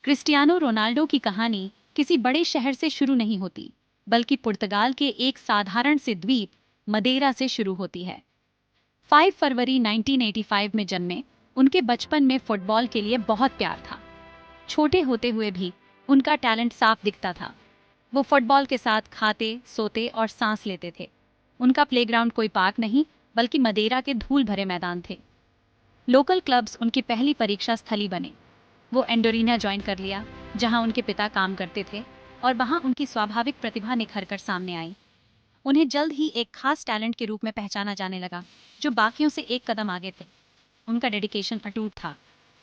Cristiano Ronaldo की कहानी किसी बड़े शहर से शुरू नहीं होती, बल्कि पुर्तगाल के एक साधारण से द्वीप मदेरा से शुरू होती है। 5 फरवरी 1985 में जन्मे, उनके बचपन में फुटबॉल के लिए बहुत प्यार था। छोटे होते हुए भी उनका टैलेंट साफ दिखता था। वो फुटबॉल के साथ खाते, सोते और सांस लेते थे। उनका प्लेग्राउंड कोई पार्क नहीं, बल्कि मदेरा के धूल भरे मैदान थे। लोकल क्लब्स उनकी पहली परीक्षा स्थली बने। वो एंडोरिना ज्वाइन कर लिया, जहां उनके पिता काम करते थे, और वहां उनकी स्वाभाविक प्रतिभा निखर कर सामने आई। उन्हें जल्द ही एक खास टैलेंट के रूप में पहचाना जाने लगा, जो बाकियों से एक कदम आगे थे। उनका डेडिकेशन अटूट था।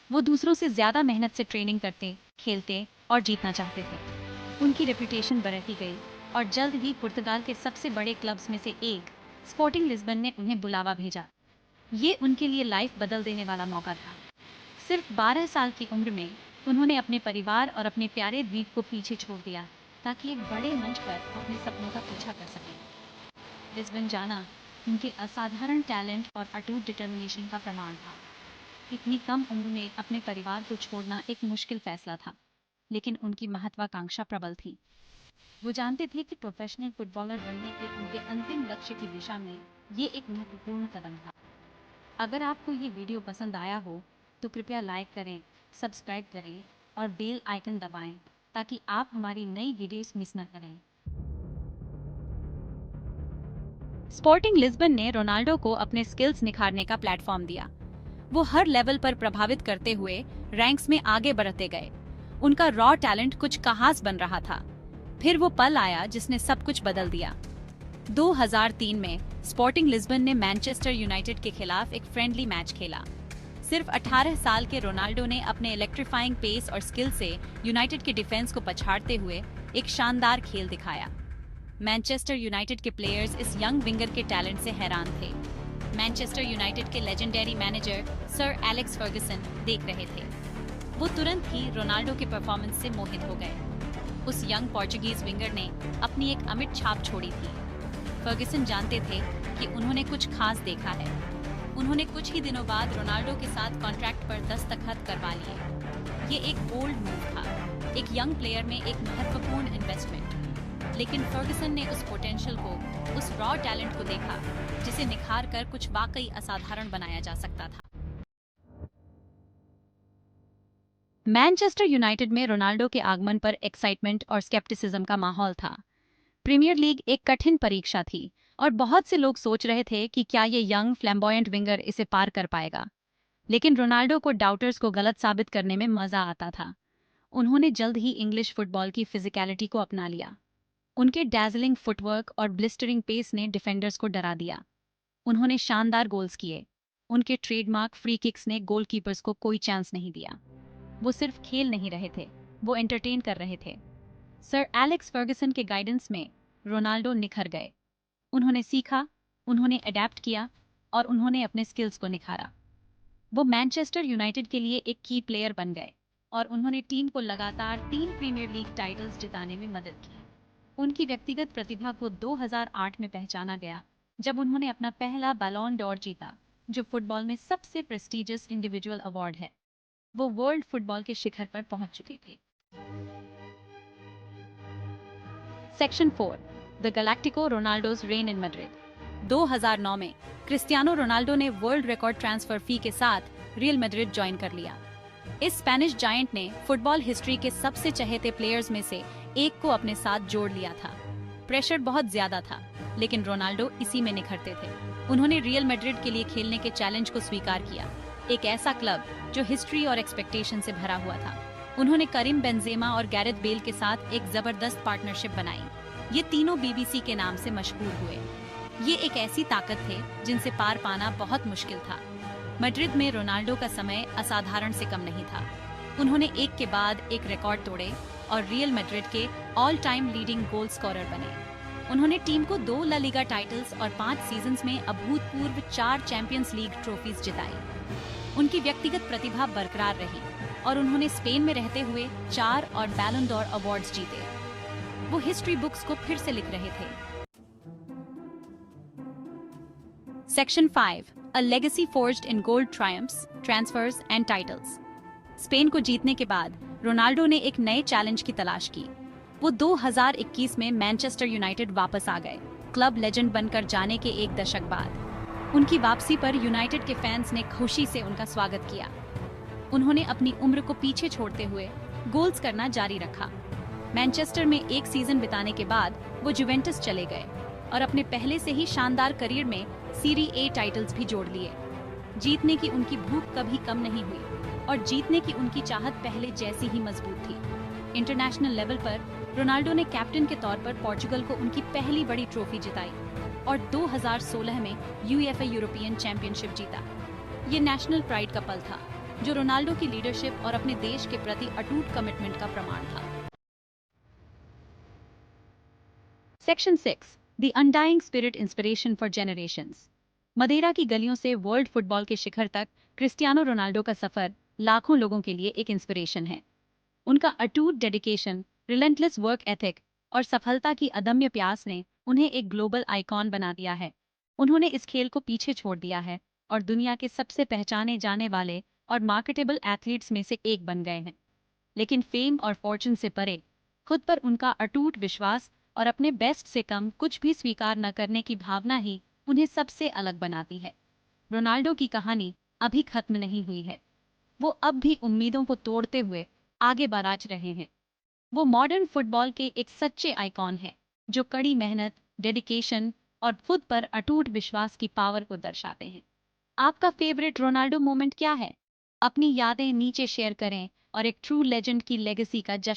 वो दूसरों से ज्यादा मेहनत से ट्रेनिंग करते, खेलते और जीतना चाहते थे। उनकी रेपुटेशन बढ़ती गई और जल्द ही पुर्तगाल के सबसे बड़े क्लब्स में से एक स्पोर्टिंग लिस्बन ने उन्हें बुलावा भेजा। ये उनके लिए लाइफ बदल देने वाला मौका था। सिर्फ 12 साल की उम्र में उन्होंने अपने परिवार और अपने प्यारे द्वीप को पीछे छोड़ दिया, ताकि एक बड़े मंच पर अपने सपनों का पीछा कर सकें। लिस्बन जाना उनके असाधारण टैलेंट और अटूट डिटर्मिनेशन का प्रमाण था। इतनी कम उम्र में अपने परिवार को छोड़ना एक मुश्किल फैसला था, लेकिन उनकी महत्वाकांक्षा प्रबल थी। वो जानते थे कि प्रोफेशनल फुटबॉलर बनने के उनके अंतिम लक्ष्य की दिशा में ये एक महत्वपूर्ण कदम था। अगर आपको ये वीडियो पसंद आया हो तो कृपया लाइक करें, सब्सक्राइब करें और बेल आइकन दबाएं, ताकि आप हमारी नई वीडियोस मिस न करें। स्पोर्टिंग लिस्बन ने रोनाल्डो को अपने स्किल्स निखारने का प्लेटफॉर्म दिया। वो हर लेवल पर प्रभावित करते हुए रैंक्स में आगे बढ़ते गए। उनका रॉ टैलेंट कुछ खास बन रहा था। फिर वो पल आया जिसने सब कुछ बदल दिया। 2003 में स्पोर्टिंग लिस्बन ने मैनचेस्टर यूनाइटेड के खिलाफ एक फ्रेंडली मैच खेला। सिर्फ 18 साल के रोनाल्डो ने अपने इलेक्ट्रीफाइंग पेस और स्किल से यूनाइटेड के डिफेंस को पछाड़ते हुए एक शानदार खेल दिखाया। मैनचेस्टर यूनाइटेड के प्लेयर्स इस यंग विंगर के टैलेंट से हैरान थे। मैनचेस्टर यूनाइटेड के legendary manager sir Alex Ferguson देख रहे थे। वो तुरंत ही रोनाल्डो के परफॉर्मेंस से मोहित हो गए। उस यंग पोर्चुगीज विंगर ने अपनी एक अमिट छाप छोड़ी थी। फर्गसन जानते थे कि उन्होंने कुछ खास देखा है। उन्होंने कुछ ही दिनों बाद रोनाल्डो के साथ कॉन्ट्रैक्ट पर दस्तखत करवा लिए। ये एक बोल्ड मूव था, एक यंग प्लेयर में एक महत्वपूर्ण इन्वेस्टमेंट। लेकिन फर्गसन ने उस पोटेंशियल को, उस रॉ टैलेंट को देखा, जिसे निखार कर कुछ वाकई असाधारण बनाया जा सकता था। मैनचेस्टर यूनाइटेड में रोनाल्डो के आगमन पर एक्साइटमेंट और स्केप्टिसिज्म का माहौल था। प्रीमियर लीग एक कठिन परीक्षा थी और बहुत से लोग सोच रहे थे कि क्या ये यंग फ्लैम्बॉयंट विंगर इसे पार कर पाएगा। लेकिन रोनाल्डो को डाउटर्स को गलत साबित करने में मजा आता था। उन्होंने जल्द ही इंग्लिश फुटबॉल की फिजिकलिटी को अपना लिया। उनके डैजलिंग फुटवर्क और ब्लिस्टरिंग पेस ने डिफेंडर्स को डरा दिया। उन्होंने शानदार गोल्स किए। उनके ट्रेडमार्क फ्री किक्स ने गोलकीपर्स को कोई चांस नहीं दिया। वो सिर्फ खेल नहीं रहे थे, वो एंटरटेन कर रहे थे। सर एलेक्स फर्गसन के गाइडेंस में रोनाल्डो निखर गए। उन्होंने सीखा, उन्होंने अडेप्ट किया और उन्होंने अपने स्किल्स को निखारा। वो मैनचेस्टर यूनाइटेड के लिए एक की प्लेयर बन गए और उन्होंने टीम को लगातार 3 प्रीमियर लीग टाइटल्स जिताने में मदद की। उनकी व्यक्तिगत प्रतिभा को 2008 में पहचाना गया, जब उन्होंने अपना पहला बैलोन डोर जीता, जो फुटबॉल में सबसे प्रेस्टिजियस इंडिविजुअल अवार्ड है। वो वर्ल्ड फुटबॉल के शिखर पर पहुंच चुके थे। Section 4, the Galactico Ronaldo's reign in Madrid. 2009 में क्रिस्टियानो रोनाल्डो ने वर्ल्ड रिकॉर्ड ट्रांसफर फी के साथ रियल मैड्रिड ज्वाइन कर लिया। इस स्पेनिश जायंट ने फुटबॉल हिस्ट्री के सबसे चहेते प्लेयर्स में से एक को अपने साथ जोड़ लिया था। प्रेशर बहुत ज्यादा था, लेकिन रोनाल्डो इसी में निखरते थे। उन्होंने रियल मैड्रिड के लिए खेलने के चैलेंज को स्वीकार किया, एक ऐसा क्लब जो हिस्ट्री और एक्सपेक्टेशन से भरा हुआ था। उन्होंने करीम बेंजेमा और गैरेथ बेल के साथ एक जबरदस्त पार्टनरशिप बनाई। ये तीनों बीबीसी के नाम से मशहूर हुए। ये एक ऐसी ताकत थे जिनसे पार पाना बहुत मुश्किल था। मैड्रिड में रोनाल्डो का समय असाधारण से कम नहीं था। उन्होंने एक के बाद एक रिकॉर्ड तोड़े और रियल मैड्रिड के all time leading goal scorer बने। उन्होंने टीम को 2 ला लीगा टाइटल्स और 5 सीजन्स में अभूतपूर्व 4 चैंपियंस लीग ट्रॉफीज जिताई। उनकी व्यक्तिगत प्रतिभा बरकरार रही और उन्होंने स्पेन में रहते हुए 4 और बैलन डोर अवार्ड्स जीते। वो हिस्ट्री बुक्स को फिर से लिख रहे थे। Section 5, a legacy forged in gold triumphs, transfers and titles. Spain को जीतने के बाद रोनाल्डो ने एक नए चैलेंज की तलाश की। वो 2021 में मैनचेस्टर यूनाइटेड वापस आ गए, क्लब लेजेंड बनकर जाने के एक दशक बाद। उनकी वापसी पर यूनाइटेड के फैंस ने खुशी से उनका स्वागत किया। उन्होंने अपनी उम्र को पीछे छोड़ते हुए गोल्स करना जारी रखा। मैनचेस्टर में एक सीजन बिताने के बाद वो जुवेंटस चले गए और अपने पहले से ही शानदार करियर में सीरी ए टाइटल्स भी जोड़ लिए। जीतने की उनकी भूख कभी कम नहीं हुई और जीतने की उनकी चाहत पहले जैसी ही मजबूत थी। इंटरनेशनल लेवल पर रोनाल्डो ने कैप्टन के तौर पर पोर्चुगल को उनकी पहली बड़ी ट्रॉफी जिताई और 2016 में यूएफए यूरोपियन चैंपियनशिप जीता। ये नेशनल प्राइड का पल था, जो रोनाल्डो की लीडरशिप और अपने देश के प्रति अटूट कमिटमेंट का प्रमाण था। Section 6, the undying spirit inspiration for generations. Madeira की गलियों से वर्ल्ड फुटबॉल के शिखर तक क्रिस्टियानो रोनाल्डो का सफर लाखों लोगों के लिए एक इंस्पिरेशन है। उनका अटूट डेडिकेशन, रिलेंटलेस वर्क एथिक और सफलता की अदम्य प्यास ने उन्हें एक ग्लोबल आइकॉन बना दिया है। उन्होंने इस खेल को पीछे छोड़ दिया है और दुनिया के सबसे पहचाने जाने वाले और मार्केटेबल एथलीट्स में से एक बन गए हैं। लेकिन फेम और फॉर्चून से परे, खुद पर उनका अटूट विश्वास और अपने बेस्ट से कम कुछ भी स्वीकार न करने की भावना ही उन्हें सबसे अलग बनाती है। रोनाल्डो की कहानी अभी खत्म नहीं हुई है। वो अब भी उम्मीदों को तोड़ते हुए आगे बढ़ रहे हैं। वो मॉडर्न फुटबॉल के एक सच्चे आइकॉन हैं, जो कड़ी मेहनत, डेडिकेशन और खुद पर अटूट विश्वास की पावर को दर्शाते हैं। आपका फेवरेट रोनाल्डो मोमेंट क्या है? अपनी यादें नीचे शेयर करें और एक ट्रू लेजेंड की लेगेसी का जश्न